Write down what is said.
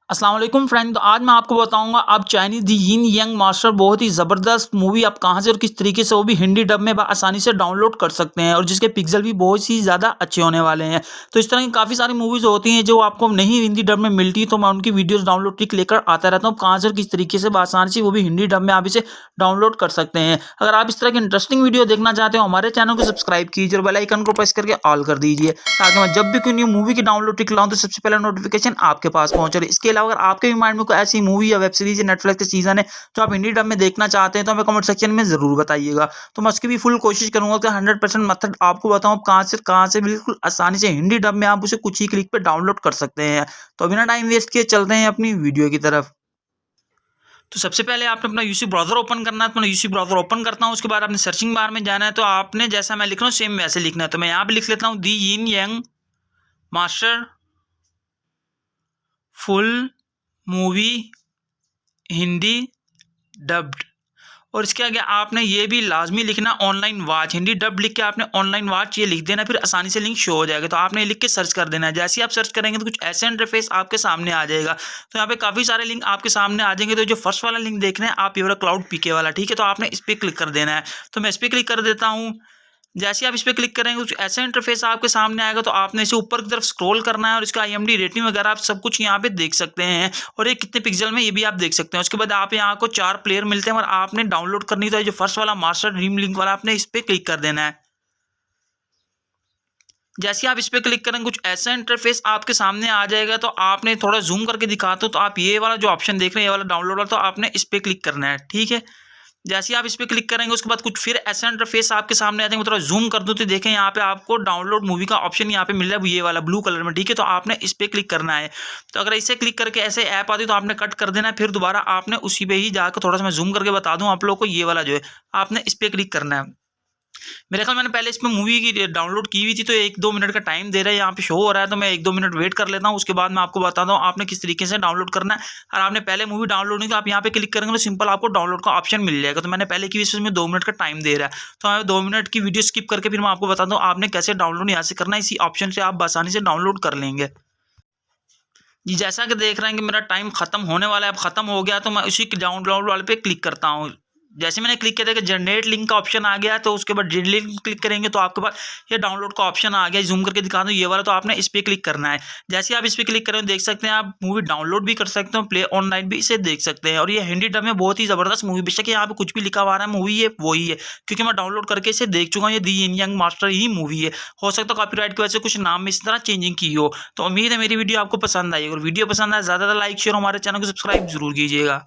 अस्सलाम वालेकुम फ्रेंड। तो आज मैं आपको बताऊंगा आप चाइनीज़ दी यिन यंग मास्टर बहुत ही ज़बरदस्त मूवी आप कहां से और किस तरीके से वो भी हिंदी डब में आसानी से डाउनलोड कर सकते हैं और जिसके पिक्सल भी बहुत ही ज़्यादा अच्छे होने वाले हैं। तो इस तरह की काफ़ी सारी मूवीज़ होती हैं जो आपको नहीं हिंदी डब में मिलती, तो मैं उनकी वीडियोज़ डाउनलोड ट्रिक लेकर आता रहता हूँ कहाँ से और किस तरीके से आसानी से वो भी हिंदी डब में आप इसे डाउनलोड कर सकते हैं। अगर आप इस तरह की इंटरेस्टिंग वीडियो देखना चाहते हो हमारे चैनल को सब्सक्राइब कीजिए और बेल आइकन को प्रेस करके ऑल कर दीजिए, ताकि मैं जब भी कोई न्यू मूवी की डाउनलोड ट्रिक लाऊं तो सबसे पहले नोटिफिकेशन आपके पास पहुंचे। इसके अलावा अगर आपके भी माइंड में कोई ऐसी मूवी या वेब सीरीज या नेटफ्लिक्स के सीजन है जो आप हिंदी डब में देखना चाहते हैं तो हमें कमेंट सेक्शन में जरूर बताइएगा। तो मैं उसकी भी फुल कोशिश करूंगा कि 100% मेथड आपको बताऊं कहां से बिल्कुल आसानी से हिंदी डब में आप उसे कुछ ही क्लिक पे डाउनलोड कर सकते हैं। तो बिना टाइम वेस्ट किए चलते हैं अपनी वीडियो की तरफ। तो सबसे पहले आपने अपना यूसी ब्राउज़र ओपन करना है। तो मैं यूसी ब्राउज़र ओपन करता हूँ, उसके बाद आपने सर्चिंग बार में जाना है। तो आपने जैसा मैं लिख रहा हूँ सेम वैसे लिखना है। तो मैं यहाँ पे लिख लेता हूँ the Yin Yang master full movie Hindi dubbed. और इसके आगे आपने ये भी लाजमी लिखना ऑनलाइन वॉच, हिंदी डब लिख के आपने ऑनलाइन वॉच ये लिख देना, फिर आसानी से लिंक शो हो जाएगा। तो आपने लिख के सर्च कर देना है। जैसे ही आप सर्च करेंगे तो कुछ ऐसे इंटरफेस आपके सामने आ जाएगा। तो यहाँ पे काफ़ी सारे लिंक आपके सामने आ जाएंगे। तो जो फर्स्ट वाला लिंक देखना है आप ये वाला क्लाउड पीके वाला, ठीक है, तो आपने इस पर क्लिक कर देना है। तो मैं इस पर क्लिक कर देता हूँ। जैसे आप इस पर क्लिक करेंगे कुछ ऐसा इंटरफेस आपके सामने आएगा। तो आपने इसे ऊपर की तरफ स्क्रॉल करना है और इसका IMDb रेटिंग वगैरह आप सब कुछ यहाँ पे देख सकते हैं और ये कितने पिक्सल में ये भी आप देख सकते हैं। उसके बाद आप यहाँ को 4 प्लेयर मिलते हैं और आपने डाउनलोड करनी तो है जो फर्स्ट वाला मास्टर ड्रीम लिंक वाला, आपने इस पर क्लिक कर देना है। जैसे आप इस पर क्लिक करेंगे कुछ ऐसा इंटरफेस आपके सामने आ जाएगा। तो आपने थोड़ा जूम करके दिखाते हो तो आप ये वाला जो ऑप्शन देख रहे हैं ये वाला डाउनलोड वाला, तो आपने इस पर क्लिक करना है, ठीक है। जैसे ही आप इस पे क्लिक करेंगे उसके बाद कुछ फिर ऐसा इंटरफेस आपके सामने आ जाएगा। मैं थोड़ा जूम कर दूं तो देखें यहाँ पे आपको डाउनलोड मूवी का ऑप्शन यहाँ पे मिल रहा है ये वाला ब्लू कलर में, ठीक है। तो आपने इस पे क्लिक करना है। तो अगर इसे क्लिक करके ऐसे ऐप आती तो आपने कट कर देना है, फिर दोबारा आपने उसी पे ही जाकर थोड़ा सा मैं जूम करके बता दूं आप लोगों को, ये वाला जो है आपने इस पे क्लिक करना है। मेरे ख्याल मैंने पहले इसमें मूवी की डाउनलोड की हुई थी तो 1-2 मिनट का टाइम दे रहा है, यहाँ पे शो हो रहा है। तो मैं 1-2 मिनट वेट कर लेता हूँ, उसके बाद मैं आपको बताता हूँ आपने किस तरीके से डाउनलोड करना है। और आपने पहले मूवी डाउनलोड नहीं तो आप यहाँ पे क्लिक करेंगे तो सिंपल आपको डाउनलोड का ऑप्शन मिल जाएगा। तो मैंने पहले की इसमें 2 मिनट का टाइम दे रहा है। तो मैं 2 मिनट की वीडियो स्किप करके फिर मैं आपको बताता हूँ आपने कैसे डाउनलोड यहाँ से करना है। इसी ऑप्शन से आप आसानी से डाउनलोड कर लेंगे। जी, जैसा कि देख रहे हैं कि मेरा टाइम खत्म होने वाला है, अब खत्म हो गया तो मैं उसी डाउनलोड वाले पे क्लिक करता हूँ। जैसे मैंने क्लिक किया था कि जनरेट लिंक का ऑप्शन आ गया, तो उसके बाद लिंक क्लिक करेंगे तो आपके पास ये डाउनलोड का ऑप्शन आ गया। जूम करके दिखा दूँ ये वाला, तो आपने इस पर क्लिक करना है। जैसे आप इस पर क्लिक करें देख सकते हैं आप मूवी डाउनलोड भी कर सकते हो, प्ले ऑनलाइन भी इसे देख सकते हैं। और ये हिंदी डब में बहुत ही ज़बरदस्त मूवी, बेशक यहाँ पे कुछ भी लिखा हुआ है मूवी ये वही है, क्योंकि मैं डाउनलोड करके इसे देख चुका हूँ। ये दी यिन यंग मास्टर ही मूवी है। हो सकता है कॉपीराइट की वजह से कुछ नाम में इस तरह चेंजिंग की हो। तो उम्मीद है मेरी वीडियो आपको पसंद आई। अगर वीडियो पसंद आए ज़्यादा लाइक शेयर हमारे चैनल को सब्सक्राइब जरूर कीजिएगा।